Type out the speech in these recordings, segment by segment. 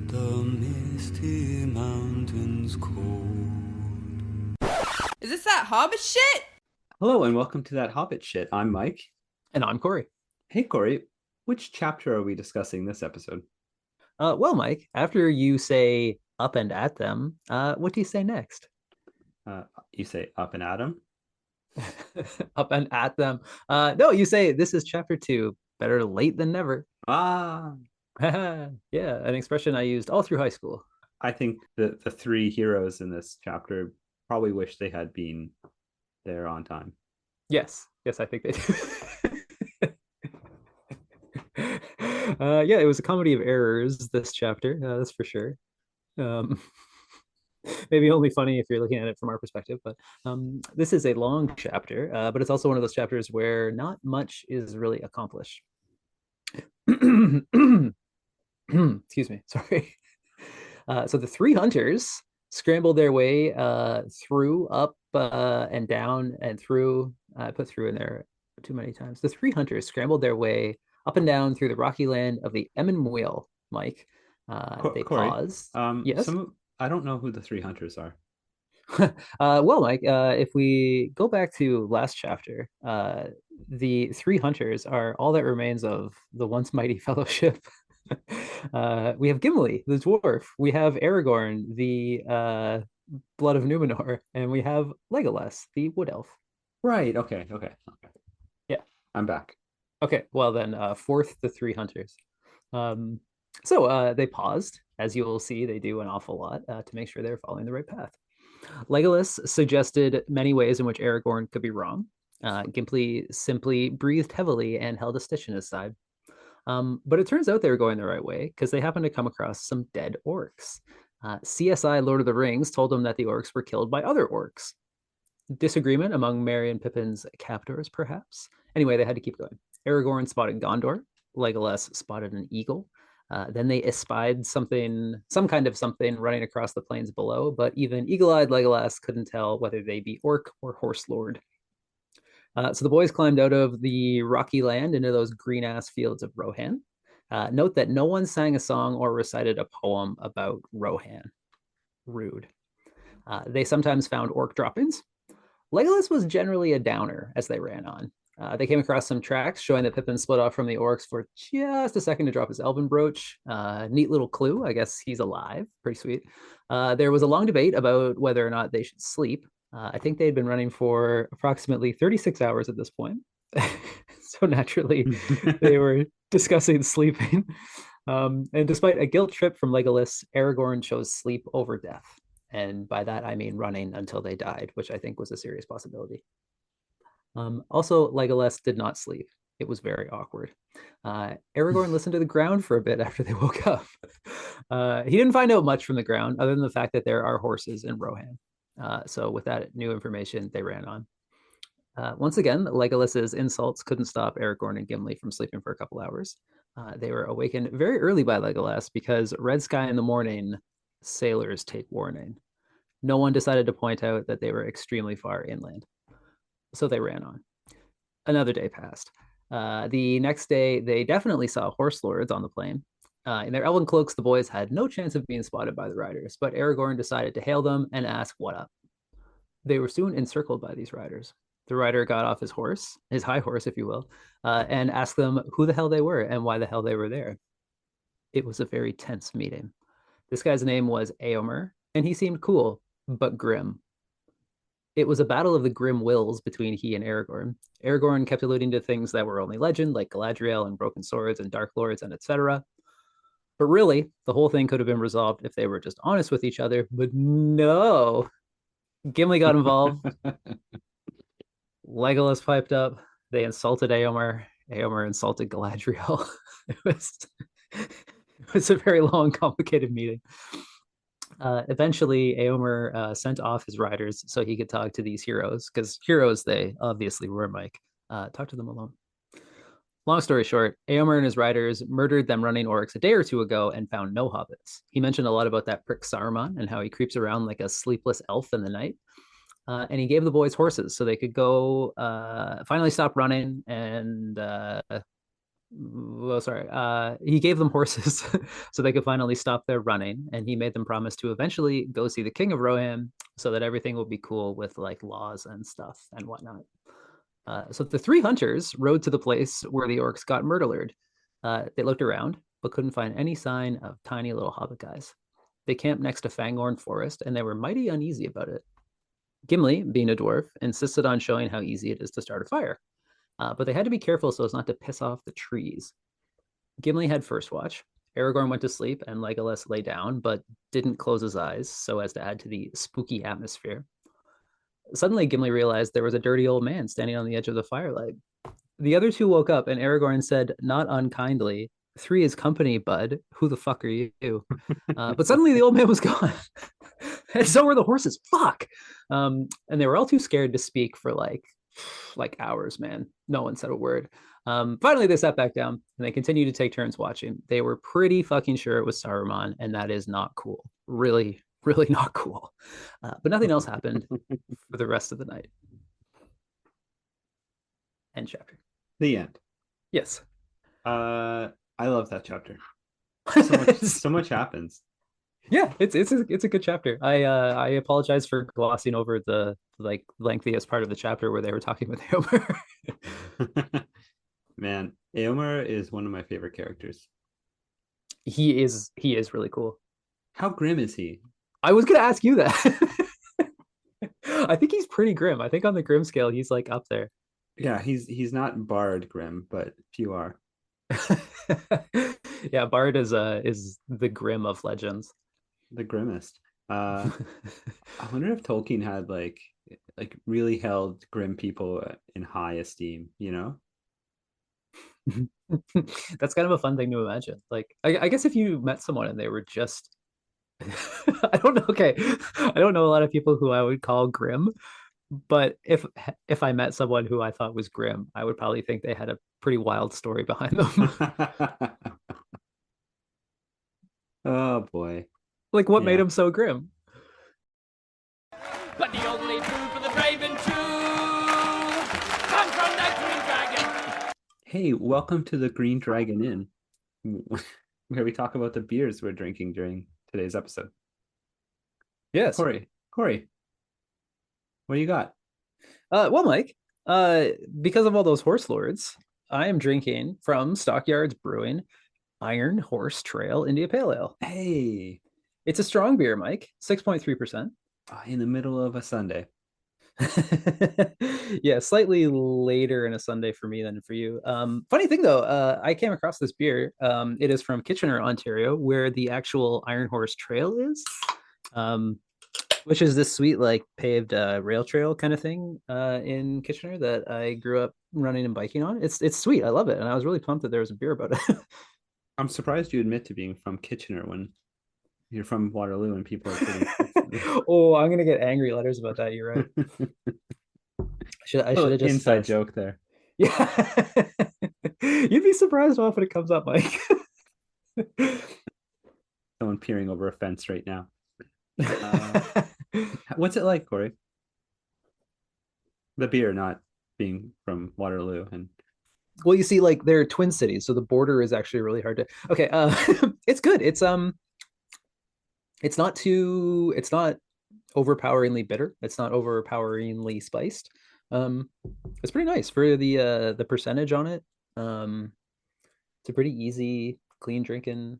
the misty mountains cold. Is this that Hobbit shit? Hello and welcome to That Hobbit Shit. I'm Mike. And I'm Corey. Hey Corey, which chapter are we discussing this episode? Well, Mike, after you say up and at them, what do you say next? You say up and at 'em? Up and at them. No, you say this is chapter 2. Better late than never. Ah, Yeah, an expression I used all through high school. I think the three heroes in this chapter probably wish they had been there on time. Yes, I think they do. Yeah, it was a comedy of errors, this chapter, that's for sure. Um, maybe only funny if you're looking at it from our perspective, but this is a long chapter, but it's also one of those chapters where not much is really accomplished. Excuse me, sorry. So the three hunters scrambled their way through, up, and down, and through. I put through in there too many times. The three hunters scrambled their way up and down through the rocky land of the Emyn, Mike. They Corey, paused. Yes. I don't know who the three hunters are. Well, Mike, if we go back to last chapter, the three hunters are all that remains of the once mighty fellowship. We have Gimli, the dwarf. We have Aragorn, the blood of Numenor, and we have Legolas, the wood elf. Right. Okay. Yeah. I'm back. Okay. Well, then, fourth, the three hunters. So they paused. As you will see, they do an awful lot to make sure they're following the right path. Legolas suggested many ways in which Aragorn could be wrong. Gimli simply breathed heavily and held a stitch in his side. But it turns out they were going the right way because they happened to come across some dead orcs. CSI Lord of the Rings told them that the orcs were killed by other orcs. Disagreement among Merry and Pippin's captors, perhaps. Anyway, they had to keep going. Aragorn spotted Gondor. Legolas spotted an eagle. Then they espied some kind of something running across the plains below, but even eagle-eyed Legolas couldn't tell whether they be orc or horse lord. So the boys climbed out of the rocky land into those green-ass fields of Rohan. Note that no one sang a song or recited a poem about Rohan. Rude. They sometimes found orc droppings. Legolas was generally a downer as they ran on. They came across some tracks showing that Pippin split off from the orcs for just a second to drop his elven brooch. Neat little clue. I guess he's alive. Pretty sweet. There was a long debate about whether or not they should sleep. I think they'd been running for approximately 36 hours at this point. So naturally, they were discussing sleeping. And despite a guilt trip from Legolas, Aragorn chose sleep over death. And by that, I mean running until they died, which I think was a serious possibility. Also, Legolas did not sleep. It was very awkward. Aragorn listened to the ground for a bit after they woke up. He didn't find out much from the ground other than the fact that there are horses in Rohan. So with that new information, they ran on. Once again, Legolas's insults couldn't stop Aragorn and Gimli from sleeping for a couple hours. They were awakened very early by Legolas because red sky in the morning, sailors take warning. No one decided to point out that they were extremely far inland. So they ran on. Another day passed. The next day, they definitely saw horse lords on the plain. In their elven cloaks, the boys had no chance of being spotted by the riders, but Aragorn decided to hail them and ask what up. They were soon encircled by these riders. The rider got off his horse, his high horse, if you will, and asked them who the hell they were and why the hell they were there. It was a very tense meeting. This guy's name was Eomer, and he seemed cool, but grim. It was a battle of the grim wills between he and Aragorn. Aragorn kept alluding to things that were only legend, like Galadriel and broken swords and dark lords and etc. But really, the whole thing could have been resolved if they were just honest with each other. But no, Gimli got involved. Legolas piped up. They insulted Eomer. Eomer insulted Galadriel. It was a very long, complicated meeting. Eventually, Eomer sent off his riders so he could talk to these heroes, because heroes they obviously were, Mike. Talk to them alone. Long story short, Eomer and his riders murdered them running orcs a day or two ago and found no hobbits. He mentioned a lot about that prick Saruman and how he creeps around like a sleepless elf in the night. And he gave the boys horses so they could go finally stop running and well, sorry. He gave them horses so they could finally stop their running, and he made them promise to eventually go see the king of Rohan so that everything will be cool with like laws and stuff and whatnot. So the three hunters rode to the place where the orcs got murdered. They looked around, but couldn't find any sign of tiny little hobbit guys. They camped next to Fangorn Forest, and they were mighty uneasy about it. Gimli, being a dwarf, insisted on showing how easy it is to start a fire. But they had to be careful so as not to piss off the trees. Gimli had first watch. Aragorn went to sleep, and Legolas lay down, but didn't close his eyes so as to add to the spooky atmosphere. Suddenly, Gimli realized there was a dirty old man standing on the edge of the firelight. The other two woke up, and Aragorn said, not unkindly, "Three is company, bud. Who the fuck are you?" But suddenly the old man was gone. And so were the horses. Fuck. And they were all too scared to speak for like hours, man. No one said a word. Finally, they sat back down and they continued to take turns watching. They were pretty fucking sure it was Saruman, and that is not cool. Really, really not cool. But nothing else happened for the rest of the night. End chapter. The end. Yes. I love that chapter. So much happens. Yeah, it's a good chapter. I apologize for glossing over the like lengthiest part of the chapter where they were talking with Homer. Man, Éomer is one of my favorite characters. He is really cool. How grim is he? I was gonna ask you that. I think he's pretty grim. I think on the grim scale, he's like up there. Yeah, he's not Bard grim, but few are. Yeah, Bard is the grim of legends. The grimmest. I wonder if Tolkien had like really held grim people in high esteem, you know? That's kind of a fun thing to imagine. Like, I guess if you met someone and they were just I don't know. Okay, I don't know a lot of people who I would call grim, but if I met someone who I thought was grim, I would probably think they had a pretty wild story behind them. Oh boy. Like, what made Yeah. him so grim? But the only food for the brave and true comes from the Green Dragon. Hey, welcome to the Green Dragon Inn, where we talk about the beers we're drinking during today's episode. Yes. Corey, what do you got? Well, Mike, because of all those horse lords, I am drinking from Stockyards Brewing Iron Horse Trail India Pale Ale. Hey, It's a strong beer, Mike, 6.3%. in the middle of a Sunday. Yeah, slightly later in a Sunday for me than for you. Funny thing though, I came across this beer. It is from Kitchener, Ontario, where the actual Iron Horse Trail is, which is this sweet like paved rail trail kind of thing in Kitchener that I grew up running and biking on. It's sweet. I love it, and I was really pumped that there was a beer about it. I'm surprised you admit to being from Kitchener when you're from Waterloo and people are pretty. Oh, I'm gonna get angry letters about that. You're right. I should have just inside joke there. Yeah. You'd be surprised how often it comes up, Mike. Someone peering over a fence right now. What's it like, Corey? The beer not being from Waterloo and Well, you see, like they're twin cities, so the border is actually really hard to. Okay, it's good. It's not overpoweringly bitter. It's not overpoweringly spiced. It's pretty nice for the percentage on it. It's a pretty easy, clean drinking.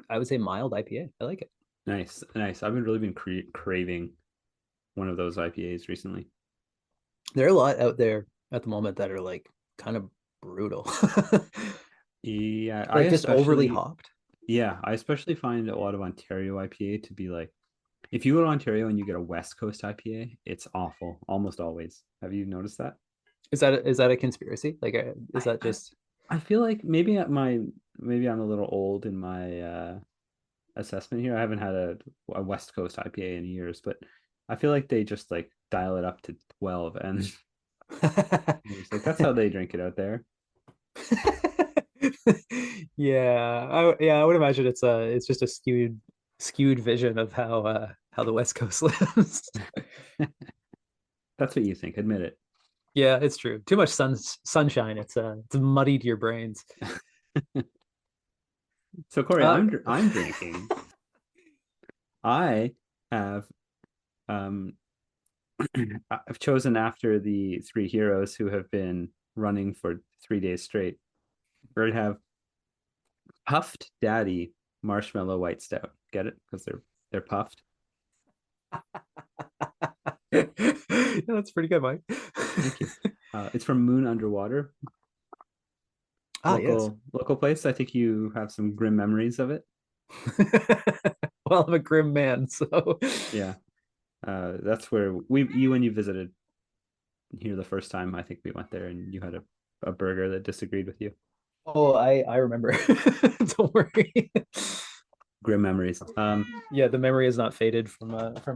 I would say mild IPA. I like it. nice. I've really been craving one of those IPAs recently. There are a lot out there at the moment that are like kind of brutal, Yeah, like just overly hopped. Yeah, I especially find a lot of Ontario IPA to be like, if you go to Ontario and you get a West Coast IPA, it's awful almost always. Have you noticed that? Is that a conspiracy? Like, is that just? I feel like maybe I'm a little old in my assessment here. I haven't had a West Coast IPA in years, but I feel like they just like dial it up to 12 and it's like that's how they drink it out there. Yeah, I would imagine it's just a skewed vision of how the West Coast lives. That's what you think. Admit it. Yeah, it's true. Too much sunshine. It's muddied your brains. So Corey, Uh, I'm drinking. I have um I've chosen after the three heroes who have been running for 3 days straight. We're gonna have puffed daddy marshmallow white stout. Get it? Because they're puffed. yeah, that's pretty good, Mike. Thank you. It's from Moon Underwater, Ah, yes. local place. I think you have some grim memories of it. Well, I'm a grim man, so Yeah. That's where you when you visited here the first time, I think we went there and you had a burger that disagreed with you. oh, I remember. Don't worry. Grim memories. Yeah, the memory is not faded from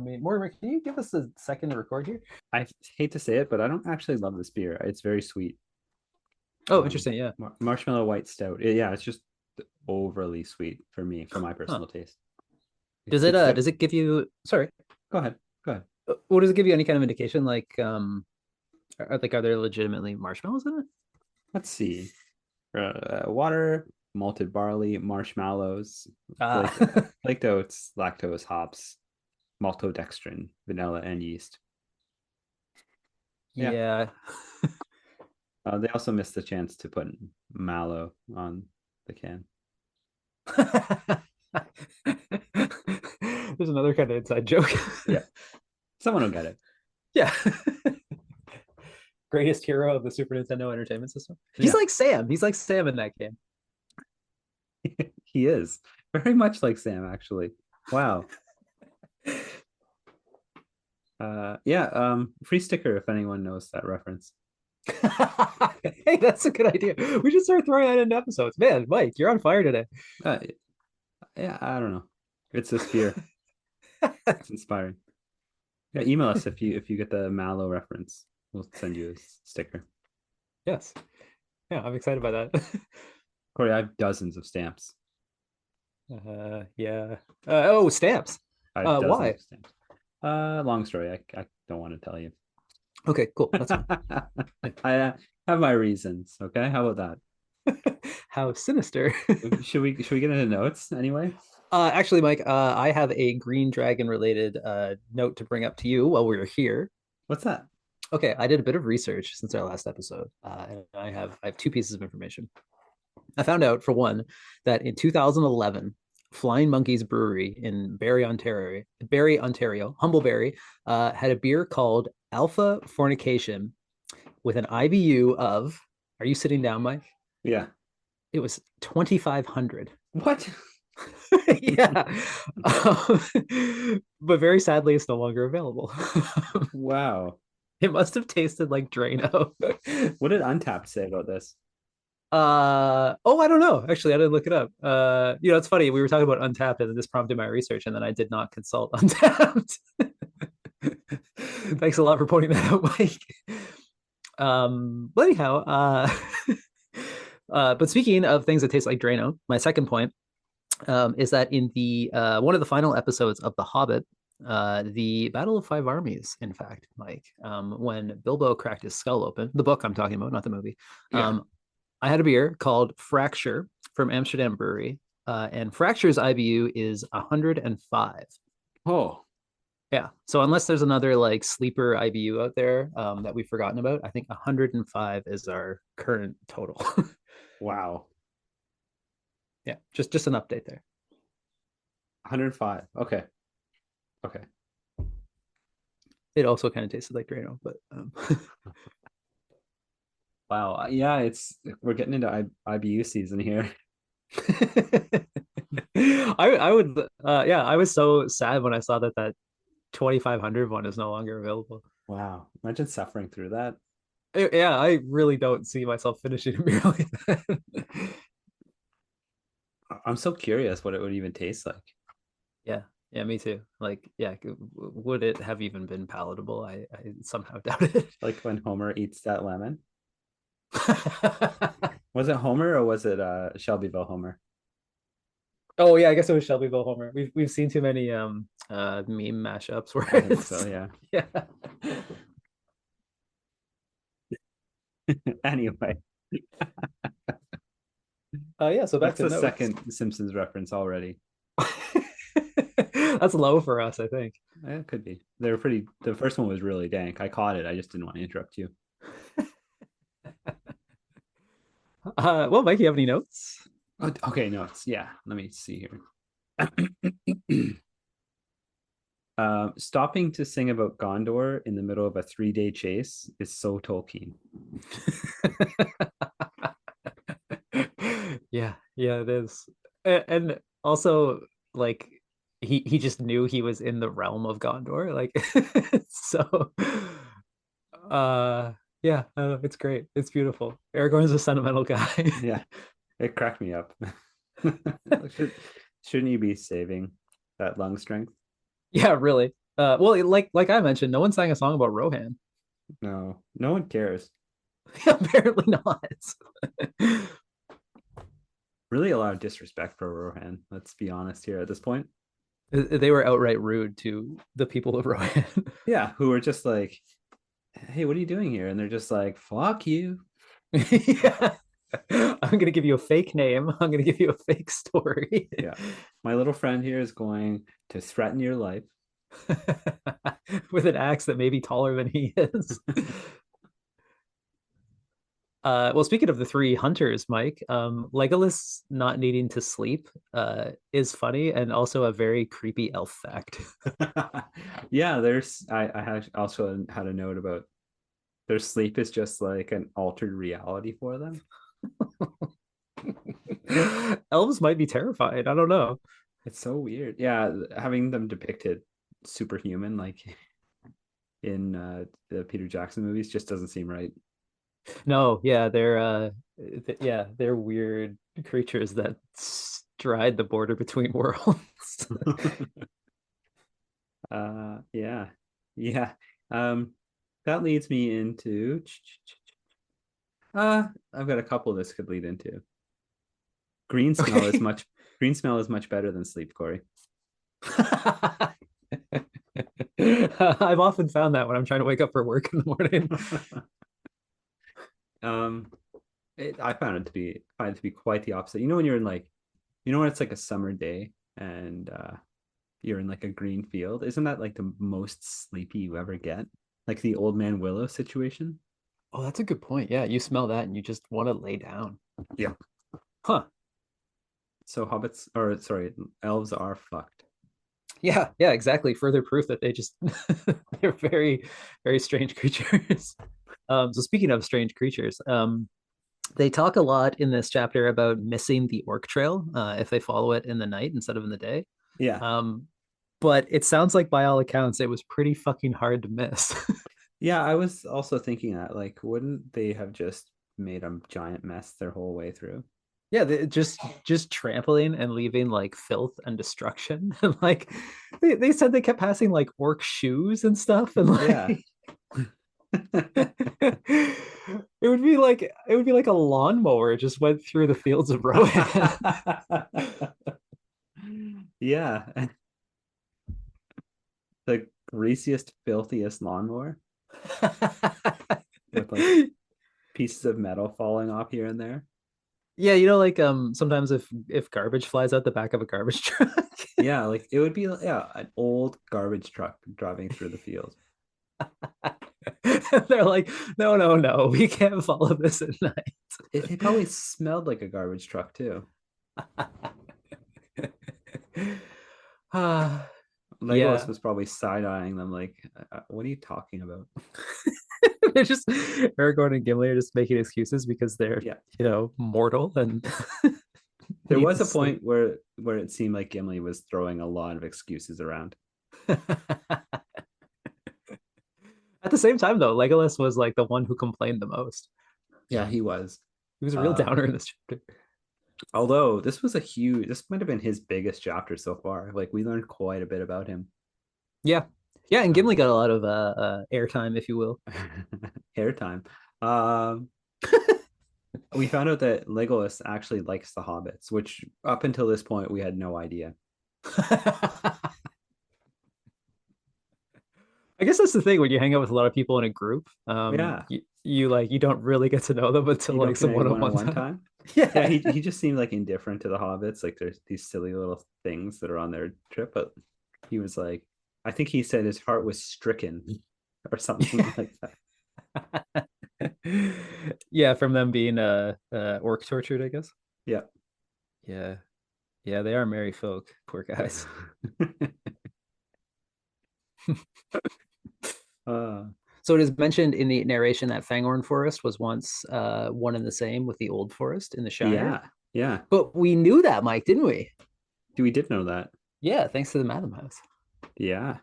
me. Mortimer, can you give us a second to record here? I hate to say it, but I don't actually love this beer. It's very sweet. Oh, interesting. Yeah. Marshmallow white stout. Yeah, it's just overly sweat for me, for my Huh. personal taste. Does it give you, sorry, Go ahead. Go ahead. what does it give you any kind of indication? Like, are there legitimately marshmallows in it? Let's see. Water, malted barley, marshmallows, Ah. flaked oats, lactose, hops, maltodextrin, vanilla, and yeast. Yeah. Yeah. They also missed the chance to put mallow on the can. There's another kind of inside joke. Yeah. Someone will get it. Yeah. Greatest hero of the Super Nintendo Entertainment System. He's Yeah. like Sam. He's like Sam in that game. He is very much like Sam, actually. Wow. Free sticker if anyone knows that reference. Hey, that's a good idea. We should start throwing that into episodes. Man, Mike, you're on fire today. Uh, yeah, I don't know. It's this beer. It's inspiring. Yeah, email us if you get the mallow reference. We'll send you a sticker. Yes. Yeah, I'm excited by that. Corey, I have dozens of stamps. Yeah. Oh, stamps. I have dozens Why? of stamps. Long story. I don't want to tell you. Okay, cool. That's fine. I have my reasons. Okay, how about How sinister. that? Should we get into notes anyway? Actually, Mike, I have a Green Dragon related note to bring up to you while we're here. What's that? Okay, I did a bit of research since our last episode, and I have two pieces of information. I found out, for one, that in 2011, Flying Monkeys Brewery in Barrie, Ontario, Humbleberry, had a beer called Alpha Fornication with an IBU of. Are you sitting down, Mike? Yeah. It was 2,500. What? Yeah. But very sadly, it's no longer available. Wow. It must have tasted like Drano. What did Untapped say about this? Oh, I don't know. Actually, I didn't look it up. It's funny. We were talking about Untapped, and this prompted my research, and then I did not consult Untapped. Thanks a lot for pointing that out, Mike. But anyhow, but speaking of things that taste like Drano, my second point is that in the one of the final episodes of The Hobbit, the Battle of Five Armies, in fact, Mike, when Bilbo cracked his skull open, the book I'm talking about, not the movie. Yeah. I had a beer called Fracture from Amsterdam Brewery, and Fracture's IBU is 105. Oh, Yeah. So unless there's another like sleeper IBU out there that we've forgotten about, I think 105 is our current total. wow. Yeah. Just an update there. 105. Okay. Okay. It also kind of tasted like Drano, but Wow. Yeah, we're getting into IBU season here. I would I was so sad when I saw that 2,500 one is no longer available. Wow. Imagine suffering through that. Yeah, I really don't see myself finishing a beer like that. I'm so curious what it would even taste like. Yeah, me too. Like, yeah, would it have even been palatable? I somehow doubt it. Like when Homer eats that lemon. Was it Homer or was it Shelbyville Homer? Oh yeah, I guess it was Shelbyville Homer. We've seen too many meme mashups where I think so, yeah. yeah. Anyway, Yeah, so back that's to the notes. second Simpsons reference already. That's low for us, I think. It could be. They were pretty. The first one was really dank. I caught it. I just didn't want to interrupt you. Well, Mike, you have any notes? Oh, okay, no, it's yeah. Let me see here. Stopping to sing about Gondor in the middle of a 3-day chase is so Tolkien. Yeah, it is. And also, like, he just knew he was in the realm of Gondor. Like, so, uh, yeah, it's great. It's beautiful. Aragorn's a sentimental guy. Yeah, it cracked me up. Shouldn't you be saving that lung strength? Yeah, really. Well, like I mentioned, no one sang a song about Rohan. No, no one cares. Apparently not. Really a lot of disrespect for Rohan. Let's be honest here at this point. They were outright rude to the people of Rohan. Yeah, who were just like, hey, what are you doing here? And they're just like, fuck you. Yeah. I'm gonna give you a fake name. I'm gonna give you a fake story. Yeah. My little friend here is going to threaten your life. With an axe that may be taller than he is. Well, speaking of the three hunters, Mike, Legolas not needing to sleep is funny and also a very creepy elf fact. Yeah, there's I had also had a note about their sleep is just like an altered reality for them. Elves might be terrified. I don't know. It's so weird. Yeah, having them depicted superhuman like in the Peter Jackson movies just doesn't seem right. No, yeah, they're weird creatures that stride the border between worlds. Yeah. Yeah. That leads me into I've got a couple this could lead into. Green smell is much better than sleep, Corey. I've often found that when I'm trying to wake up for work in the morning. I find it to be quite the opposite. You know when you're in like, you know when it's like a summer day and you're in like a green field, isn't that like the most sleepy you ever get? Like the Old Man Willow situation. Oh, that's a good point. Yeah, you smell that and you just want to lay down. Yeah. Huh. So elves are fucked. Yeah, exactly. Further proof that they're very, very strange creatures. So speaking of strange creatures, they talk a lot in this chapter about missing the orc trail if they follow it in the night instead of in the day. Yeah. But it sounds like by all accounts it was pretty fucking hard to miss. Yeah, I was also thinking that, like, wouldn't they have just made a giant mess their whole way through? Yeah, just trampling and leaving like filth and destruction. And like they said they kept passing like orc shoes and stuff, and like Yeah. it would be like a lawnmower just went through the fields of Rohan. Yeah. The greasiest, filthiest lawnmower with like pieces of metal falling off here and there. Yeah, like sometimes if garbage flies out the back of a garbage truck. Yeah, like it would be an old garbage truck driving through the field. They're like, no, we can't follow this at night. It probably smelled like a garbage truck too. Legolas was probably side-eyeing them like, what are you talking about? They're just Aragorn and Gimli are just making excuses because they're mortal and there was a point where it seemed like Gimli was throwing a lot of excuses around. At the same time though, Legolas was like the one who complained the most. Yeah, he was. He was a real downer in this chapter. Although this might have been his biggest chapter so far. Like we learned quite a bit about him. Yeah, and Gimli got a lot of airtime, if you will. Airtime. We found out that Legolas actually likes the Hobbits, which up until this point we had no idea. I guess that's the thing when you hang out with a lot of people in a group. Yeah, you don't really get to know them until You like don't some connect one-on-one one-on-one time. time. Yeah. Yeah, he just seemed like indifferent to the hobbits. Like there's these silly little things that are on their trip, but he was like, I think he said his heart was stricken or something like that. Yeah, from them being orc tortured, I guess. Yeah. Yeah. Yeah, they are merry folk, poor guys. uh, So it is mentioned in the narration that Fangorn Forest was once one and the same with the Old Forest in the Shire. yeah, yeah. But we knew that, Mike, didn't we? We did know that. Yeah, thanks to the Madam House. Yeah.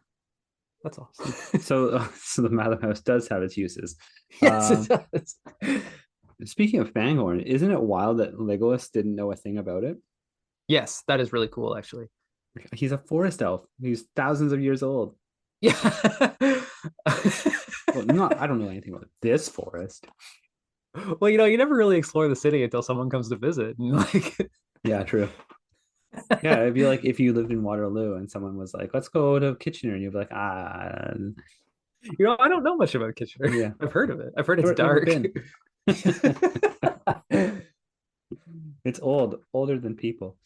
That's awesome. So the Madam House does have its uses. Yes, it does. Speaking of Fangorn, isn't it wild that Legolas didn't know a thing about it? Yes, that is really cool, actually. He's a forest elf. He's thousands of years old. Yeah. Well, not I don't know anything about this forest. Well, you never really explore the city until someone comes to visit. And like, Yeah, true. Yeah, it'd be like if you lived in Waterloo and someone was like, "Let's go to Kitchener," and you'd be like, I don't know much about Kitchener. Yeah. I've heard of it. I've heard it's Never dark. been. It's older than people."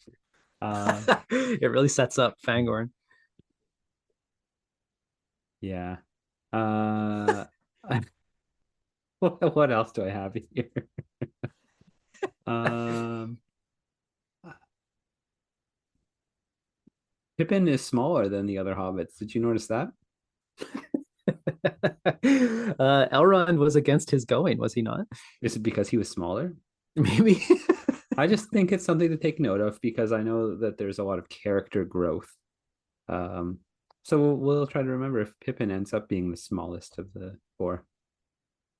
It really sets up Fangorn. Yeah. What else do I have here? Um, Pippin is smaller than the other hobbits. Did you notice that? Elrond was against his going, was he not? Is it because he was smaller? Maybe. I just think it's something to take note of because I know that there's a lot of character growth. So we'll try to remember if Pippin ends up being the smallest of the four.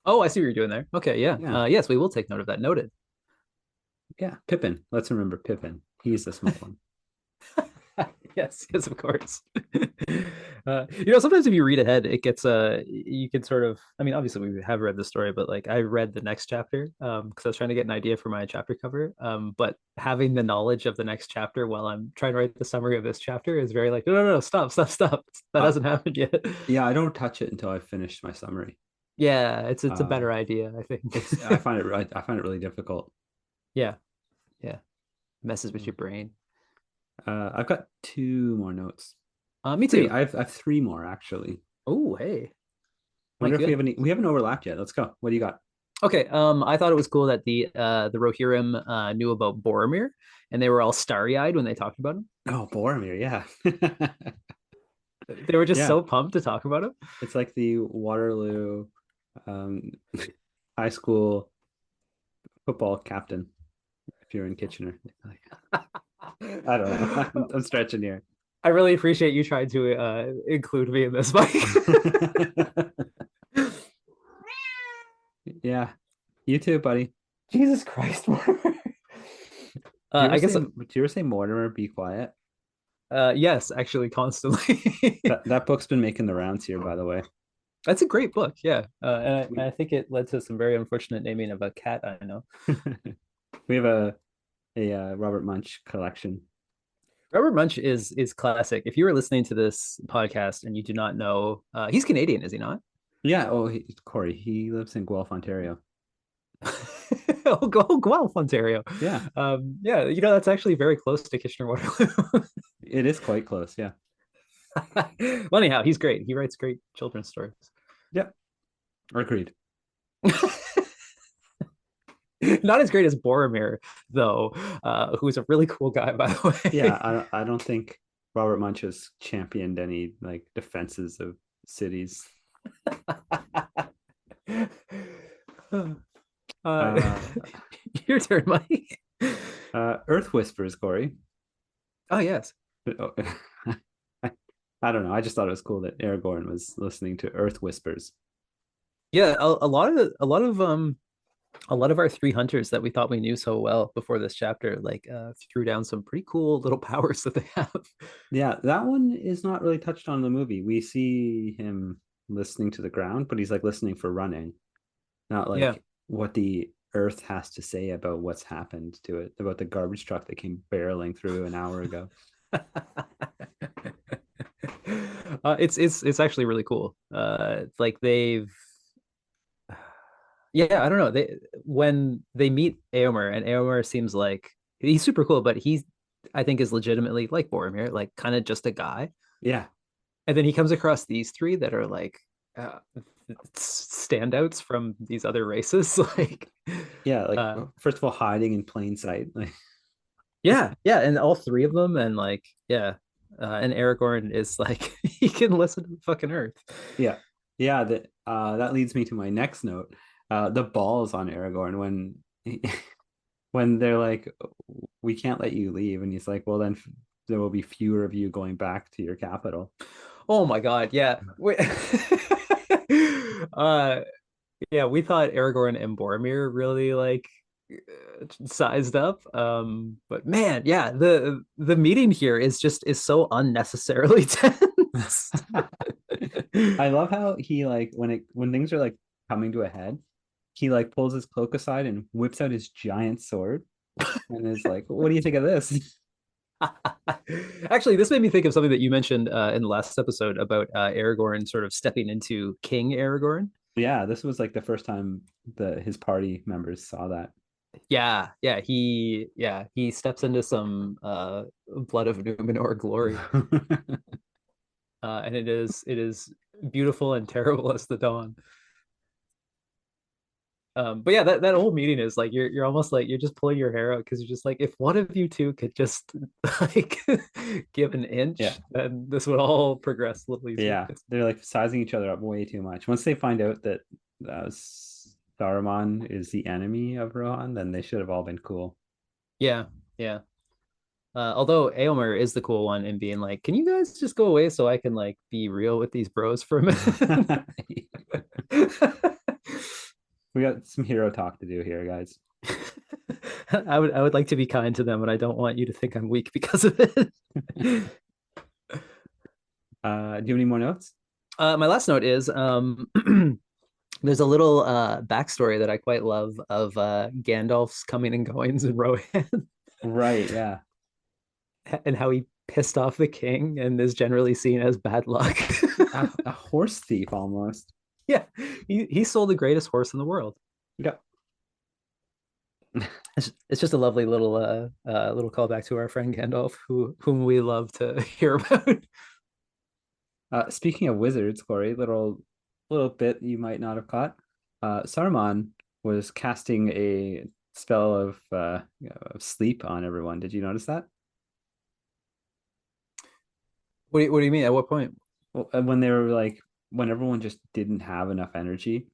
Oh, I see what you're doing there. Okay, yeah. Yeah. Yes, we will take note of that. Noted. Yeah, Pippin. Let's remember Pippin. He's the small one. Yes, of course. Sometimes if you read ahead, it gets you can sort of, I mean, obviously we have read the story, but like I read the next chapter because I was trying to get an idea for my chapter cover. But having the knowledge of the next chapter while I'm trying to write the summary of this chapter is very like, no, stop. That hasn't happened yet. Yeah, I don't touch it until I've finished my summary. Yeah, it's a better idea, I think. I find it really difficult. Yeah. Messes with your brain. I've got 2 more notes. Me too. I have 3 more actually. Oh, hey. Wonder Mike, if we have any. We haven't overlapped yet. Let's go. What do you got? Okay. I thought it was cool that the Rohirrim knew about Boromir, and they were all starry-eyed when they talked about him. Oh, Boromir, yeah. They were just Yeah. so pumped to talk about him. It's like the Waterloo high school football captain. If you're in Kitchener, I don't know. I'm stretching here. I really appreciate you trying to include me in this, Mike. Yeah, you too, buddy. Jesus Christ, Mortimer. I guess. Do you ever say Mortimer? Be quiet. Yes, actually, constantly. That book's been making the rounds here, by the way. That's a great book, yeah. And I think it led to some very unfortunate naming of a cat I know. We have a Robert Munch collection. Robert Munch is classic. If you are listening to this podcast and you do not know, he's Canadian, is he not? Yeah. Oh, Corey. He lives in Guelph, Ontario. Guelph, Ontario. Yeah. Yeah. That's actually very close to Kitchener-Waterloo. It is quite close. Yeah. Well, anyhow, he's great. He writes great children's stories. Yep. Agreed. Not as great as Boromir, though, who's a really cool guy, by the way. Yeah, I don't think Robert Munch has championed any like defenses of cities. Your turn, Mike. Earth Whispers, Corey. Oh, yes. I don't know. I just thought it was cool that Aragorn was listening to Earth Whispers. Yeah, a lot of our 3 hunters that we thought we knew so well before this chapter, like threw down some pretty cool little powers that they have. Yeah, that one is not really touched on in the movie. We see him listening to the ground, but he's like listening for running, not like what the earth has to say about what's happened to it, about the garbage truck that came barreling through an hour ago. It's actually really cool. Like Yeah, I don't know. When they meet Éomer, and Éomer seems like he's super cool, but he's I think is legitimately like Boromir, like kind of just a guy. Yeah, And then he comes across these three that are like standouts from these other races. Like, yeah. Like uh, first of all, hiding in plain sight. Like, yeah, yeah, and all three of them, and like, yeah, and Aragorn is like he can listen to the fucking earth. yeah, yeah. That leads me to my next note. The balls on Aragorn when when they're like, "We can't let you leave," and he's like, "Well, then there will be fewer of you going back to your capital." Oh my God, yeah. Wait. uh yeah, we thought Aragorn and Boromir really like sized up. But man, yeah, the meeting here is so unnecessarily tense. I love how he like when things are like coming to a head, he like pulls his cloak aside and whips out his giant sword and is like, "What do you think of this?" Actually, this made me think of something that you mentioned in the last episode about Aragorn sort of stepping into King Aragorn. Yeah, this was like the first time his party members saw that. Yeah, he steps into some blood of Numenor glory. And it is beautiful and terrible as the dawn. But yeah, that whole meeting is like you're almost like you're just pulling your hair out because you're just like if one of you two could just like give an Yeah, inch, then this would all progress a little easier. yeah, they're like sizing each other up way too much. Once they find out that Saruman is the enemy of Rohan, then they should have all been cool. Yeah, yeah. Although Aomer is the cool one in being like, can you guys just go away so I can like be real with these bros for a minute? We got some hero talk to do here, guys. I would like to be kind to them, but I don't want you to think I'm weak because of it. Do you have any more notes? My last note is there's a little backstory that I quite love of Gandalf's coming and goings in Rohan Right, yeah. and how he pissed off the king and is generally seen as bad luck. A horse thief almost. Yeah, he sold the greatest horse in the world. Yeah. It's just a lovely little callback to our friend Gandalf, whom we love to hear about. Speaking of wizards, Corey, little bit you might not have caught. Saruman was casting a spell of sleep on everyone. Did you notice that? What do you mean? At what point? Well, when they were like when everyone just didn't have enough energy,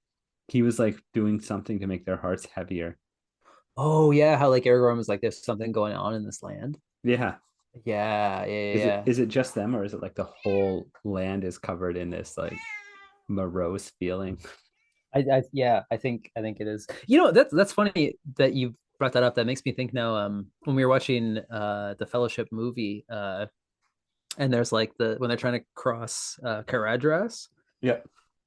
he was like doing something to make their hearts heavier. Oh yeah, how like Aragorn was like, there's something going on in this land. Yeah. Yeah, yeah, Is it yeah. is it just them or is it like the whole land is covered in this like morose feeling? Yeah, I think it is. You know, that's funny that you brought that up. That makes me think now. When we were watching the Fellowship movie, and there's like the when they're trying to cross Caradhras, Yeah.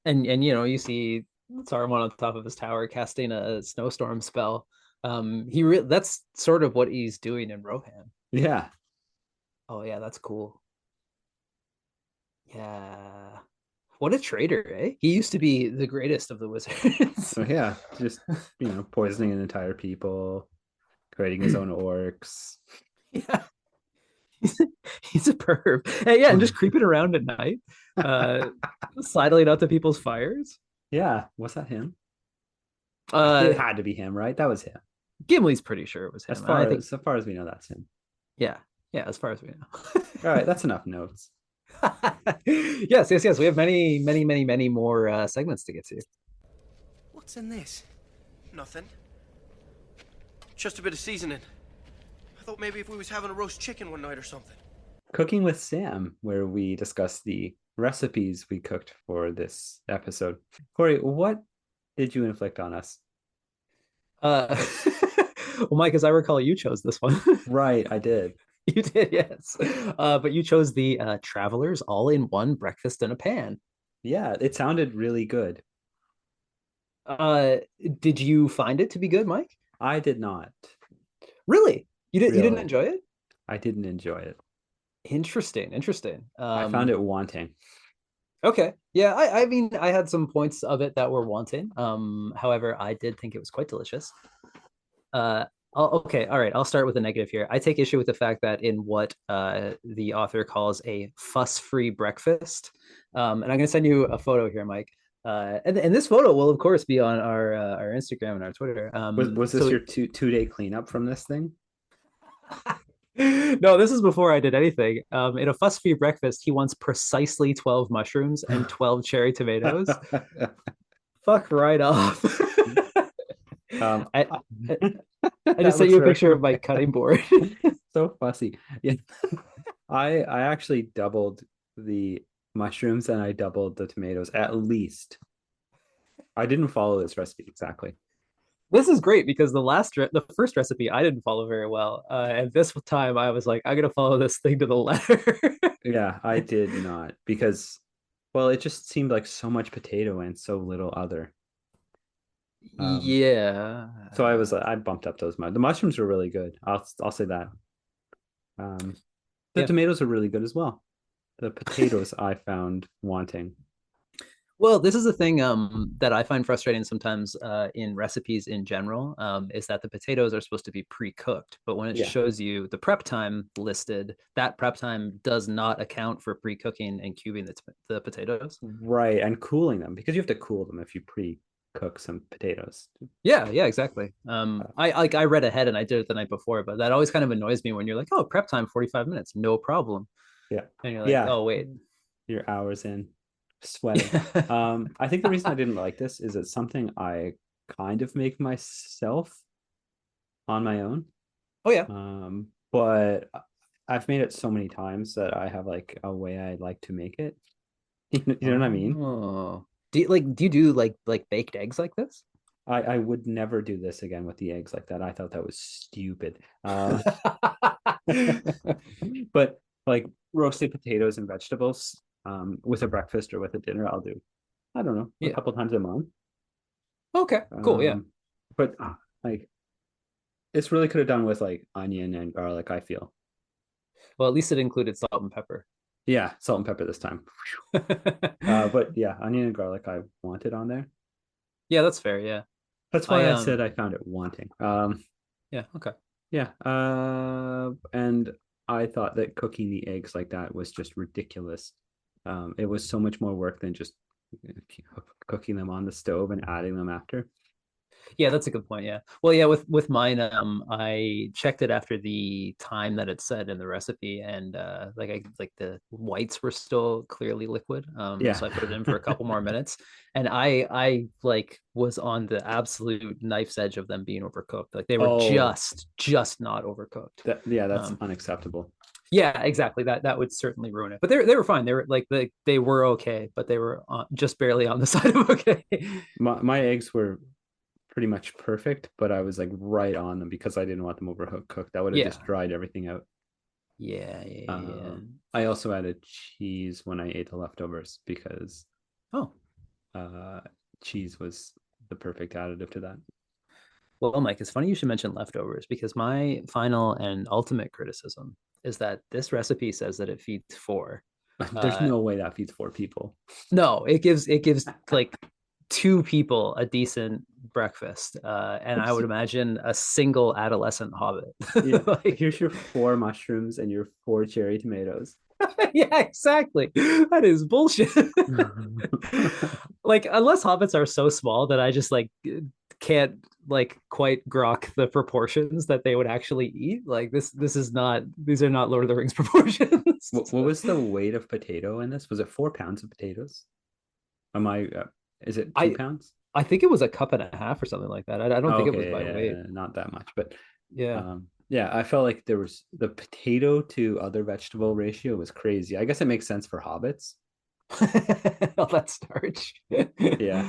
and you know you see Saruman on top of his tower casting a snowstorm spell. That's sort of what he's doing in Rohan. Yeah. Oh yeah, that's cool. Yeah. What a traitor, eh? He used to be the greatest of the wizards. So yeah, just poisoning an entire people, creating his own orcs. Yeah. He's a perv. Hey, yeah, and just creeping around at night, uh, sidling out to people's fires. Yeah, was that him? Uh, It had to be him, right? That was him. Gimli's pretty sure it was him. I think, So far as we know, that's him. yeah, yeah, as far as we know. All right, that's enough notes. Yes, yes, yes. We have many, many, many, many more segments to get to. What's in this? Nothing. Just a bit of seasoning. I thought maybe if we was having a roast chicken one night or something. Cooking with Sam, where we discuss the recipes we cooked for this episode. Corey, what did you inflict on us? Uh, well, Mike, as I recall, you chose this one. Right, I did. You did, yes. But you chose the Travelers All-in-One Breakfast in a Pan. Yeah, it sounded really good. Uh, did you find it to be good, Mike? I did not. Really? You didn't Really. enjoy it? I didn't enjoy it. Interesting, interesting. I found it wanting. Okay. Yeah, I mean I had some points of it that were wanting. However, I did think it was quite delicious. Uh okay, all right. I'll start with a negative here. I take issue with the fact that in what the author calls a fuss-free breakfast. And I'm gonna send you a photo here, Mike. And this photo will of course be on our Instagram and our Twitter. Was this So your two-day cleanup from this thing? no, this is before I did anything. In a fuss-free breakfast, he wants precisely 12 mushrooms and 12 cherry tomatoes. Fuck right off. I, I just sent you a picture of my cutting board. So fussy. Yeah. I actually doubled the mushrooms and I doubled the tomatoes at least. I didn't follow this recipe exactly. This is great because the first recipe I didn't follow very well, and this time I was like, I'm gonna follow this thing to the letter. Yeah, I did not because, well, it just seemed like so much potato and so little other. Yeah. So I bumped up the mushrooms were really good. I'll say that. The Yeah. tomatoes are really good as well. The potatoes I found wanting. Well, this is the thing that I find frustrating sometimes in recipes in general, is that the potatoes are supposed to be pre-cooked, but when it Yeah. shows you the prep time listed, that prep time does not account for pre-cooking and cubing the potatoes. Right, and cooling them because you have to cool them if you pre-cook some potatoes. Yeah, yeah, exactly. I read ahead and I did it the night before, but that always kind of annoys me when you're like, oh, prep time 45 minutes, no problem. Yeah. And you're like, Yeah. oh wait. You're hours in, sweating. I think the reason I didn't like this is it's something I kind of make myself on my own. Oh yeah. But I've made it so many times that I have like a way I like to make it. You know what I mean? Oh. Do you do like baked eggs like this? I would never do this again with the eggs like that. I thought that was stupid. But like roasted potatoes and vegetables with a breakfast or with a dinner, I'll do, I don't know, a couple times a month. Okay, cool. Yeah. But like it's really could have done with like onion and garlic, I feel. Well, at least it included salt and pepper. Yeah, salt and pepper this time. But yeah, onion and garlic I wanted on there. Yeah, that's fair. Yeah. That's why I said I found it wanting. Yeah, okay. Yeah. And I thought that cooking the eggs like that was just ridiculous. It was so much more work than just cooking them on the stove and adding them after. Yeah, that's a good point. Yeah. Well, yeah, with mine, I checked it after the time that it said in the recipe, and like the whites were still clearly liquid. Yeah. So I put it in for a couple more minutes, and I like was on the absolute knife's edge of them being overcooked. Like they were just not overcooked. That's unacceptable. Yeah, exactly. That would certainly ruin it. But they were fine. They were like they were okay, but they were just barely on the side of okay. My eggs were pretty much perfect, but I was like right on them because I didn't want them overcooked. That would have just dried everything out. Yeah. I also added cheese when I ate the leftovers because cheese was the perfect additive to that. Well, Mike, it's funny you should mention leftovers because my final and ultimate criticism is that this recipe says that it feeds 4. There's no way that feeds 4 people. No, it gives like 2 people a decent breakfast, and I would imagine a single adolescent hobbit. Yeah, like, here's your 4 mushrooms and your 4 cherry tomatoes. Yeah, exactly. That is bullshit. Like, unless hobbits are so small that I just like can't like quite grok the proportions that they would actually eat. Like these are not Lord of the Rings proportions. What was the weight of potato in this? Was it 4 pounds of potatoes? Is it 2 pounds? I think it was a cup and a half or something like that. I don't think it was by weight. Not that much, but yeah. I felt like there was the potato to other vegetable ratio was crazy. I guess it makes sense for hobbits. All that starch. Yeah.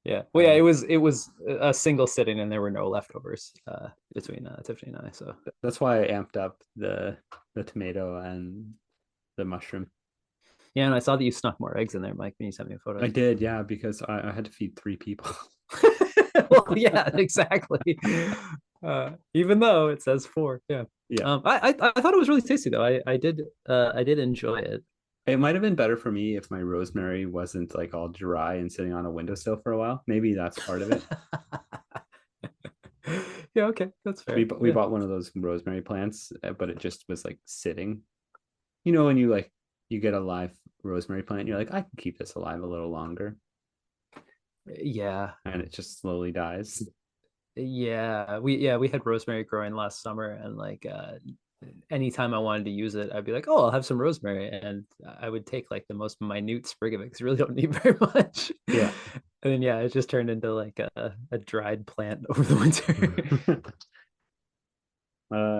Yeah. Well, yeah, it was a single sitting and there were no leftovers between Tiffany and I. So that's why I amped up the tomato and the mushroom. Yeah, and I saw that you snuck more eggs in there, Mike, when you sent me a photo. I did, yeah, because I had to feed 3 people. Well, yeah, exactly. Even though it says 4, yeah. Yeah. I thought it was really tasty though. I did enjoy it. It might have been better for me if my rosemary wasn't like all dry and sitting on a windowsill for a while. Maybe that's part of it. Yeah, okay, that's fair. We bought one of those rosemary plants, but it just was like sitting. You know, when you get a live rosemary plant, you're like, I can keep this alive a little longer, Yeah. and it just slowly dies. We had rosemary growing last summer, and like anytime I wanted to use it, I'd be like, oh, I'll have some rosemary, and I would take like the most minute sprig of it because you really don't need very much. Yeah. And then it just turned into like a dried plant over the winter.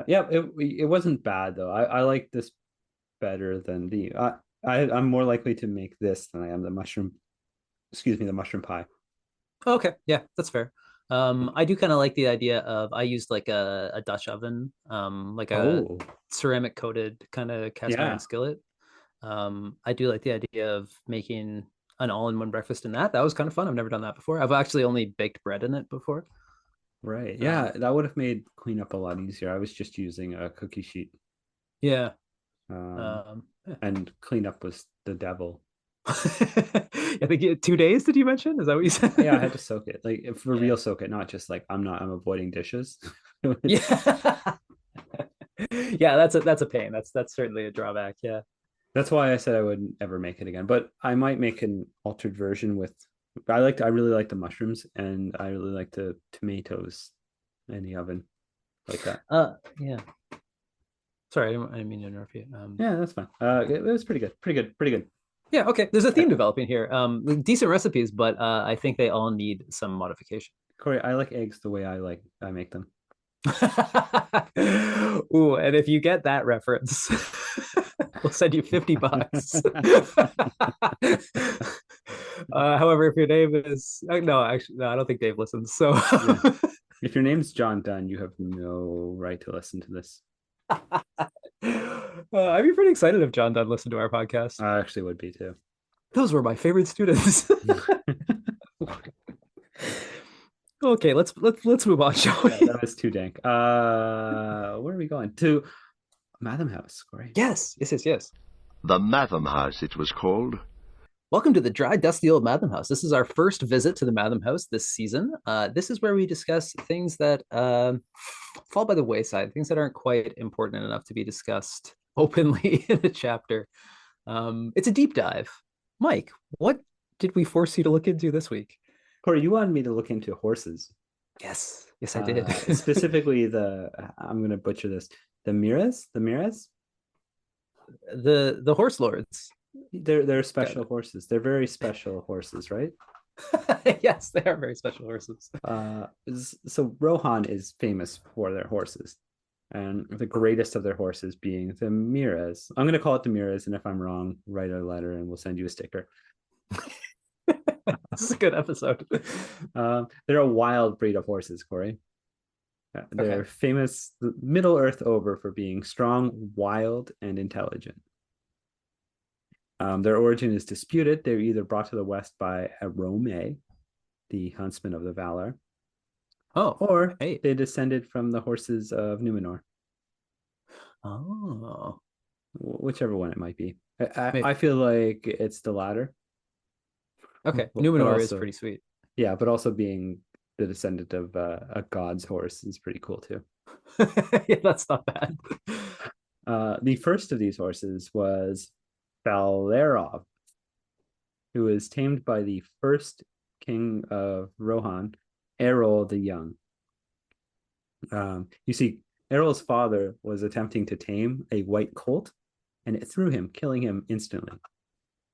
Yeah, it wasn't bad though. I like this better than the I'm more likely to make this than I am the mushroom. Excuse me, the mushroom pie. Okay, yeah, that's fair. I do kind of like the idea of I used like a Dutch oven, like a Oh, ceramic coated kind of cast yeah. iron skillet. I do like the idea of making an all-in-one breakfast in that. That was kind of fun. I've never done that before. I've actually only baked bread in it before. Right. Um, Yeah, that would have made cleanup a lot easier. I was just using a cookie sheet. yeah. Um, Um, and cleanup was the devil. I think 2 days. Did you mention? Is that what you said? Yeah, I had to soak it. Like for Yeah. real soak it, not just like I'm avoiding dishes. Yeah. Yeah, that's a pain. That's certainly a drawback. Yeah. That's why I said I wouldn't ever make it again. But I might make an altered version with I really like the mushrooms and I really like the tomatoes in the oven like that. Yeah. Sorry, I didn't mean to interrupt you. Yeah, that's fine. It was pretty good. Pretty good. Yeah, okay. There's a theme developing here. Decent recipes, but I think they all need some modification. Corey, I like eggs the way I make them. Ooh, and if you get that reference, we'll send you $50. However, if your name is no, actually, no, I don't think Dave listens. So Yeah. If your name's John Dunn, you have no right to listen to this. I'd be pretty excited if John Dunn listened to our podcast. I actually would be too. Those were my favorite students. Okay, let's move on, shall we? Yeah, that was too dank. Where are we going? To Madam House, Corey. Yes. The Matham House, it was called. Welcome to the dry, dusty old Matham House. This is our first visit to the Matham House this season. This is where we discuss things that fall by the wayside, things that aren't quite important enough to be discussed openly in a chapter. It's a deep dive. Mike, what did we force you to look into this week? Corey, you wanted me to look into horses. Yes, I did. Specifically I'm going to butcher this. The Miras? The horse lords. They're special horses. They're very special horses, right? Yes, they are very special horses. So Rohan is famous for their horses, and the greatest of their horses being the Miras. I'm going to call it the Miras, and if I'm wrong, write a letter and we'll send you a sticker. This is a good episode. They're a wild breed of horses, Corey. They're famous Middle Earth over for being strong, wild, and intelligent. Their origin is disputed. They're either brought to the West by Arome, the huntsman of the Valar, or they descended from the horses of Numenor. Oh, whichever one it might be. I feel like it's the latter. Okay, But Numenor also, is pretty sweet. Yeah, but also being the descendant of a god's horse is pretty cool too. Yeah, that's not bad. The first of these horses was Ballerov, who was tamed by the first king of Rohan, Errol the Young. You see, Errol's father was attempting to tame a white colt, and it threw him, killing him instantly.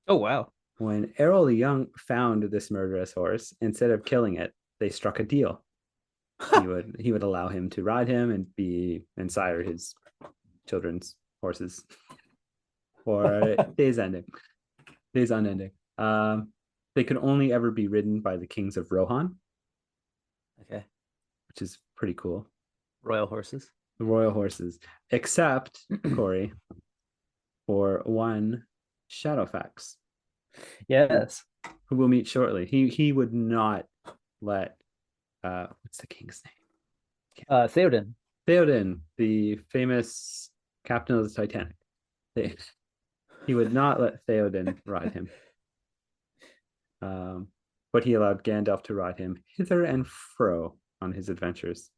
Oh, wow. When Errol the Young found this murderous horse, instead of killing it, they struck a deal. He would allow him to ride him and sire his children's horses for days unending. They could only ever be ridden by the kings of Rohan. Okay. Which is pretty cool. Royal horses. The royal horses. Except, Corey, for one Shadowfax. Yes. Who we'll meet shortly. He would not let what's the king's name? Theoden. Theoden, the famous captain of the Titanic. He would not let Theoden ride him. But he allowed Gandalf to ride him hither and fro on his adventures.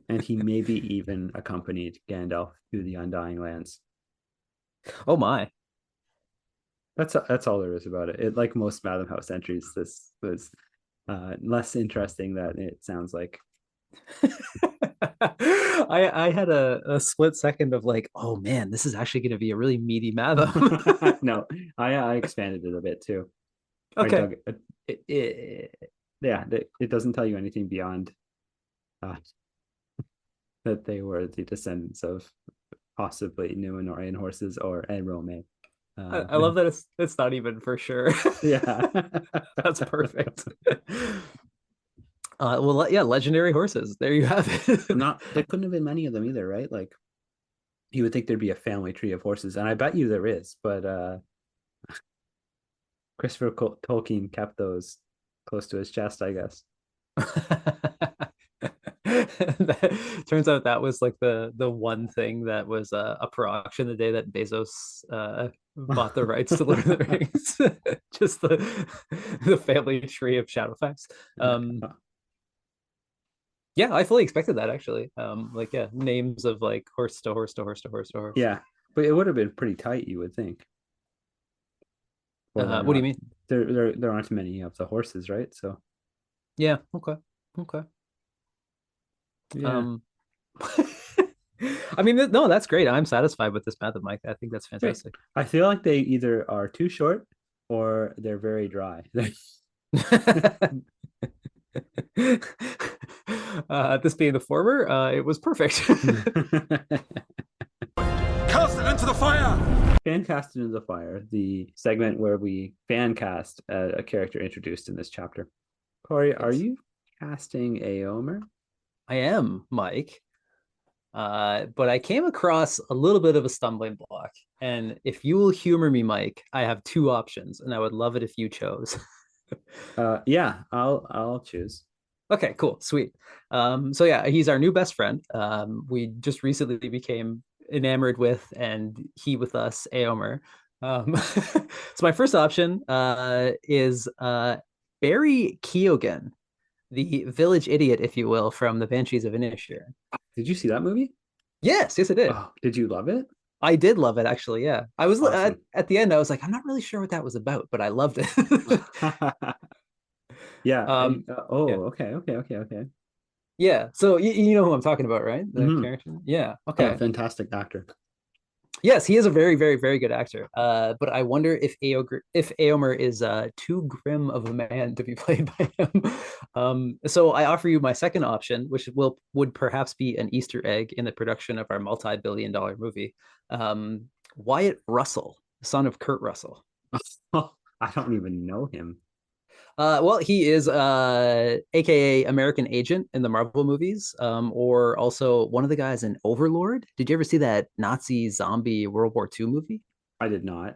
And he maybe even accompanied Gandalf to the Undying Lands. Oh my. That's all there is about it. Like most Madam House entries, this was less interesting than it sounds like. I had a split second of like, oh man, this is actually going to be a really meaty Matham. No, I expanded it a bit too. Okay. It doesn't tell you anything beyond that they were the descendants of possibly Numenorian horses or Rome. I love that it's not even for sure. Yeah. That's perfect. Well, yeah, legendary horses. There you have it. There couldn't have been many of them either, right? Like, you would think there'd be a family tree of horses, and I bet you there is, but Christopher Tolkien kept those close to his chest, I guess. Turns out that was like the one thing that was up for auction the day that Bezos bought the rights to Lord of the Rings. Just the family tree of Shadowfax. Yeah, I fully expected that actually. Like, yeah, names of like horse to horse to horse to horse to horse. Yeah, but it would have been pretty tight, you would think. What do you mean? There aren't many of the horses, right? So yeah, okay. yeah. I mean, no, that's great. I'm satisfied with this method, Mike. I think that's fantastic. I feel like they either are too short or they're very dry. This being the former, it was perfect. Cast it into the fire! Fan cast into the fire, the segment where we fan cast a character introduced in this chapter. Corey, are you casting Éomer? I am, Mike. But I came across a little bit of a stumbling block. And if you will humor me, Mike, I have two options, and I would love it if you chose. Yeah, I'll choose. Okay, cool, sweet. So yeah, he's our new best friend. We just recently became enamored with, and he with us, Éomer. So my first option is Barry Keoghan, the village idiot, if you will, from the Banshees of Inisherin. Did you see that movie? Yes, I did. Oh, did you love it? I did love it, actually. Yeah, I was awesome. at the end. I was like, I'm not really sure what that was about, but I loved it. Yeah. Yeah. Okay. Yeah. So you know who I'm talking about, right? The character. Yeah. Okay. Fantastic actor. Yes, he is a very, very, very good actor. But I wonder if Éomer is too grim of a man to be played by him. So I offer you my second option, which would perhaps be an Easter egg in the production of our multi-billion-dollar movie. Wyatt Russell, son of Kurt Russell. I don't even know him. Well, he is AKA American Agent in the Marvel movies, or also one of the guys in Overlord. Did you ever see that Nazi zombie World War II movie? I did not.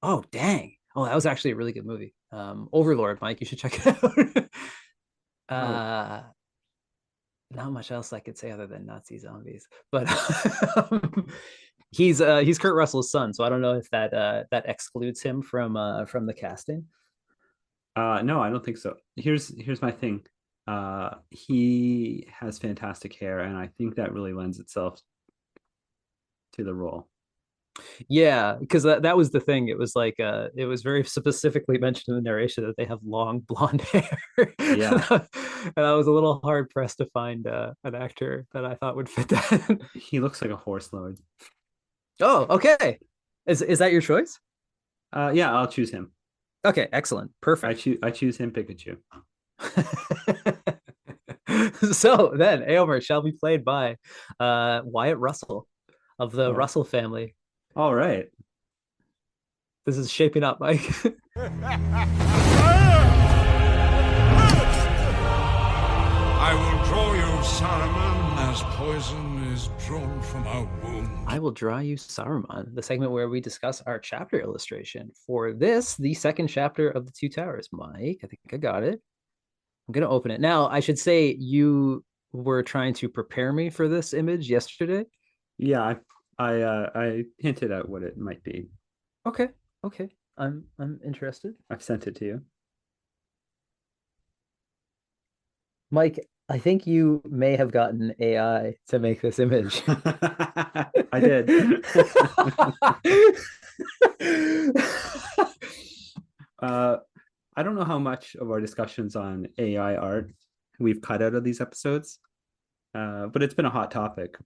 Oh, dang. Oh, that was actually a really good movie. Overlord, Mike, you should check it out. Not much else I could say other than Nazi zombies, but he's Kurt Russell's son, so I don't know if that excludes him from the casting. No, I don't think so. Here's my thing. He has fantastic hair, and I think that really lends itself to the role. Yeah, because that was the thing. It was like it was very specifically mentioned in the narration that they have long blonde hair. Yeah. And I was a little hard pressed to find an actor that I thought would fit that. He looks like a horse lord. Oh, okay. Is that your choice? Yeah, I'll choose him. Okay, excellent. Perfect. I choose him, Pikachu. So then Éomer shall be played by Wyatt Russell of the Russell family. All right. This is shaping up, Mike. I will draw you, Saruman, as poison is drawn from a wound. I will draw you, Saruman, the segment where we discuss our chapter illustration for this, the second chapter of the Two Towers. Mike, I think I got it. I'm going to open it. Now, I should say you were trying to prepare me for this image yesterday. Yeah, I hinted at what it might be. Okay, okay. I'm interested. I've sent it to you. Mike, I think you may have gotten AI to make this image. I did. uh, I don't know how much of our discussions on AI art we've cut out of these episodes, but it's been a hot topic.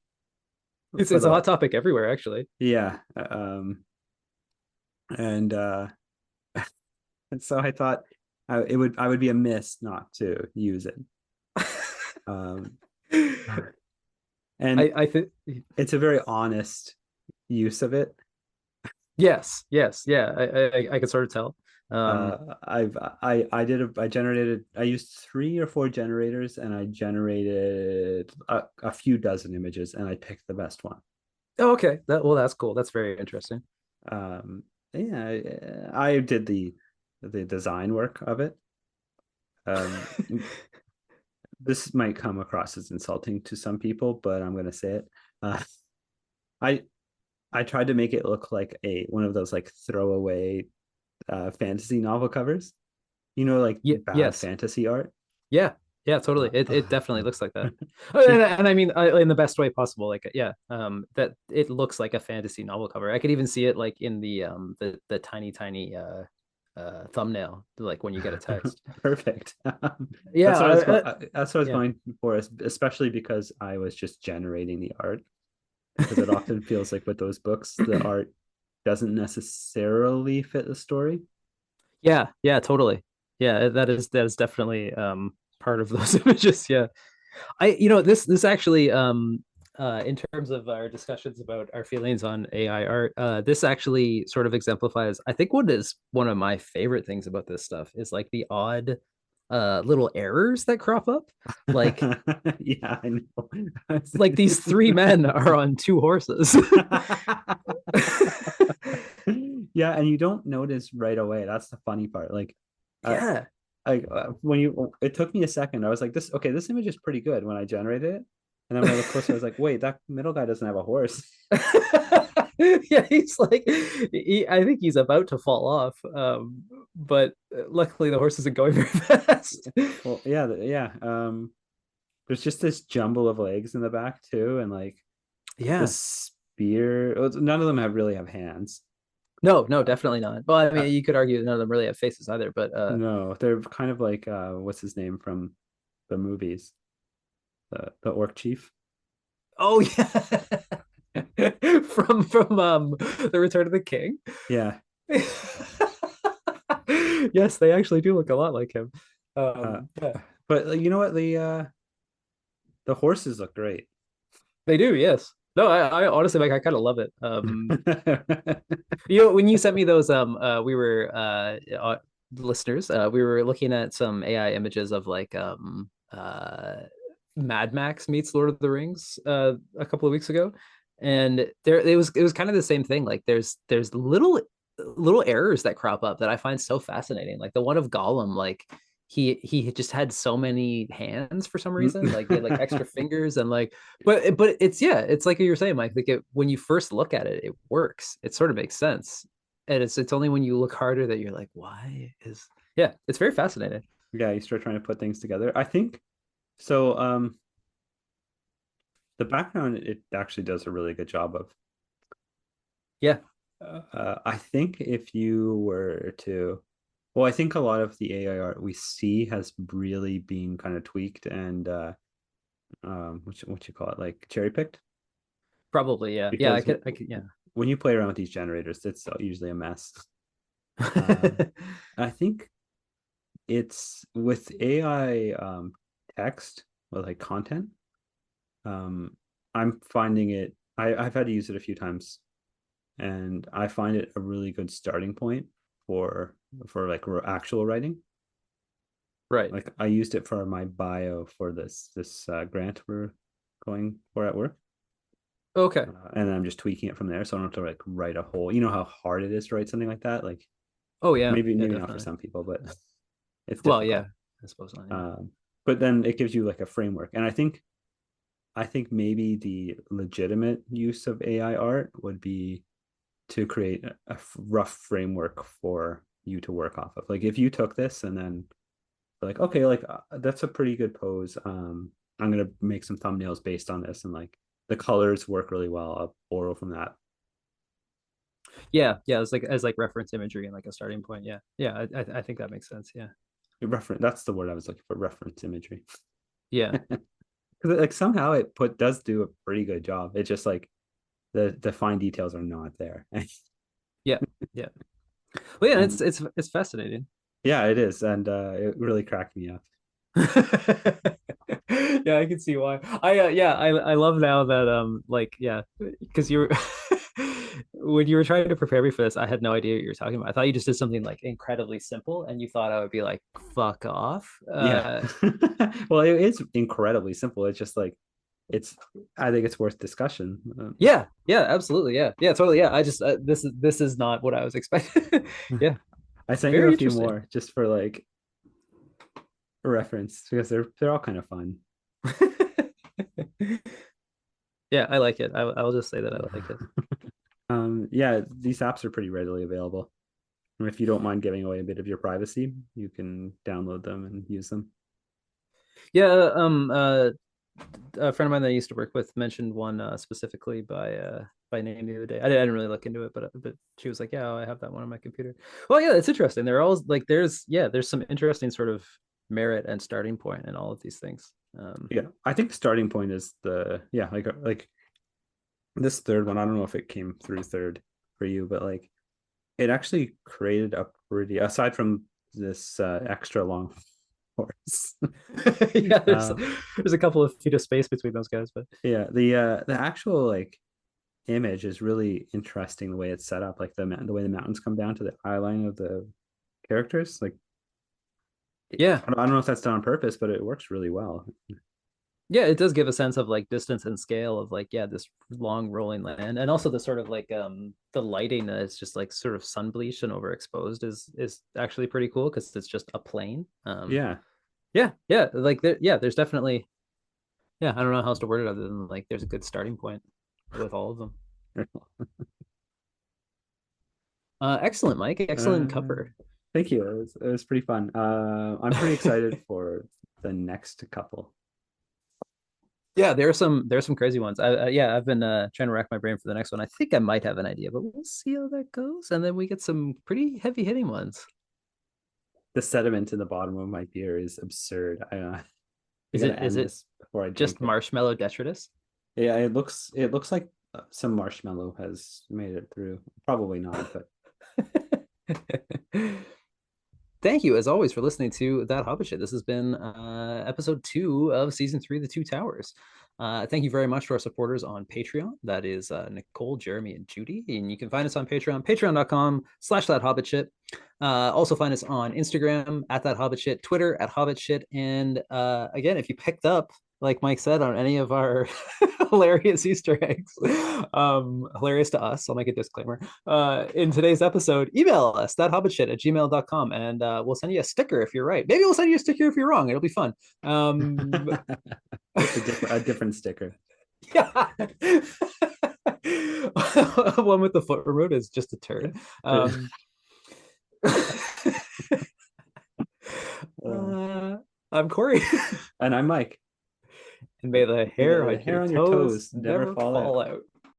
It's for a the hot topic everywhere, actually. Yeah, and and so I thought I would be amiss not to use it. Um, and I think it's a very honest use of it. yes, yes, yeah. I could sort of tell. I generated, I used 3 or 4 generators, and I generated a few dozen images, and I picked the best one. Oh, okay. That's cool. That's very interesting. Yeah, I did the design work of it. This might come across as insulting to some people, but I'm gonna say it. I I tried to make it look like one of those like throwaway fantasy novel covers, like bad Yes. fantasy art. Yeah. Yeah, totally. It definitely looks like that. And I mean, in the best way possible. Like, yeah, that it looks like a fantasy novel cover. I could even see it like in the tiny thumbnail, like when you get a text. Perfect. Yeah, That's what I was yeah. going for, especially because I was just generating the art. Because it often feels like with those books, the art doesn't necessarily fit the story. Yeah, yeah, totally. Yeah, that is definitely part of those images. Yeah. This actually in terms of our discussions about our feelings on AI art, this actually sort of exemplifies, I think, what is one of my favorite things about this stuff is like the odd little errors that crop up. Like Yeah, I know. like these 3 men are on 2 horses. Yeah, and you don't notice right away. That's the funny part. Like, Yeah. it took me a second. I was like, this image is pretty good when I generated it, and then when I looked closer, I was like, wait, that middle guy doesn't have a horse. Yeah, he's like, I think he's about to fall off. But luckily the horse isn't going very fast. Well, yeah, yeah. There's just this jumble of legs in the back too, and like the Yeah. spear. None of them really have hands. No, no, definitely not. Well, I Uh, mean, you could argue none of them really have faces either, but no, they're kind of like what's his name from the movies, the orc chief. oh yeah. From The Return of the King. Yeah. Yes, they actually do look a lot like him. Yeah, But you know what, the horses look great. they do. Yes. No, I honestly like. I kind of love it. When you sent me those, we were listeners, we were looking at some AI images of like Mad Max meets Lord of the Rings a couple of weeks ago, and it was kind of the same thing. Like there's little errors that crop up that I find so fascinating. Like the one of Gollum, like he just had so many hands for some reason, like he had like extra fingers and like, but it's like you were saying, Mike. Like when you first look at it, it works. It sort of makes sense, and it's only when you look harder that you're like, why is yeah? It's very fascinating. Yeah, you start trying to put things together. I think so. The background, it actually does a really good job of. Yeah. I think if you were to, well, I think a lot of the AI art we see has really been kind of tweaked and what you call it, like cherry picked. Probably, yeah. Yeah, Because I could, yeah. when you play around with these generators, it's usually a mess. I think it's with AI text with like content. I'm finding it. I've had to use it a few times, and I find it a really good starting point for like actual writing. Right. Like I used it for my bio for this grant we're going for at work. Okay. And then I'm just tweaking it from there, so I don't have to like write a whole. You know how hard it is to write something like that. Like Oh yeah. maybe Yeah, not for definitely. some people, but it's Well, difficult. yeah. I suppose not. Yeah. But then it gives you like a framework, and I think I think maybe the legitimate use of AI art would be to create a rough framework for you to work off of. Like if you took this and then like, okay, like that's a pretty good pose. I'm gonna make some thumbnails based on this, and like the colors work really well. I'll borrow from that. Yeah, as like reference imagery and like a starting point. I think that makes sense. Reference, that's the word I was looking for, reference imagery. Yeah. Because like somehow it does do a pretty good job. It's just like the fine details are not there. Yeah. Well, yeah, And it's fascinating. yeah, it is, and it really cracked me up. Yeah, I can see why. I love now that like because you were when you were trying to prepare me for this, I had no idea what you were talking about. I thought you just did something like incredibly simple, and you thought I would be like, "Fuck off." Yeah. Well, it is incredibly simple. It's just like I think it's worth discussion. Yeah, absolutely, yeah, totally, yeah. I just this is not what I was expecting. Yeah, I sent you very a few interesting. more just for like reference because they're all kind of fun. Yeah, I like it. I'll just say that I like it. Yeah, these apps are pretty readily available. And if you don't mind giving away a bit of your privacy, you can download them and use them. Yeah, a friend of mine that I used to work with mentioned one specifically by name the other day. I didn't really look into it, but she was like, "Yeah, I have that one on my computer." Well, yeah, it's interesting. They're all like, there's some interesting sort of merit and starting point in all of these things. Yeah, I think the starting point is like this third one. I don't know if it came through third for you, but like it actually created a pretty, aside from this extra long horse. Yeah, there's a couple of feet of space between those guys, but Yeah, the actual like image is really interesting the way it's set up, like the way the mountains come down to the eye line of the characters. Like yeah, I don't know if that's done on purpose, but it works really well. yeah, it does give a sense of like distance and scale of like, yeah, this long rolling land, and also the sort of like the lighting that is just like sort of sun bleached and overexposed is actually pretty cool because it's just a plane. Yeah. Like there's definitely, I don't know how else to word it other than like there's a good starting point with all of them. Excellent, Mike. Excellent cover. Thank you. It was pretty fun. I'm pretty excited for the next couple. Yeah, there's some crazy ones. I've been trying to rack my brain for the next one. I think I might have an idea, but we'll see how that goes. And then we get some pretty heavy hitting ones. The sediment in the bottom of my beer is absurd. I Is gotta it end this before I drink just it. marshmallow detritus? Yeah, it looks like some marshmallow has made it through. Probably not, but Thank you, as always, for listening to That Hobbit Shit. This has been episode 2 of season 3, The Two Towers. Thank you very much to our supporters on Patreon. That is Nicole, Jeremy, and Judy. And you can find us on Patreon, patreon.com/thathobbitshit. Also find us on Instagram @thathobbitshit, Twitter @hobbitshit. And again, if you picked up, like Mike said, on any of our hilarious Easter eggs, hilarious to us, I'll make a disclaimer, in today's episode, email us thathobbitshit@gmail.com, and we'll send you a sticker if you're right. Maybe we'll send you a sticker if you're wrong. It'll be fun. a different sticker. Yeah. One with the foot removed is just a turd. I'm Corey. And I'm Mike. And may the hair, on your toes never fall out.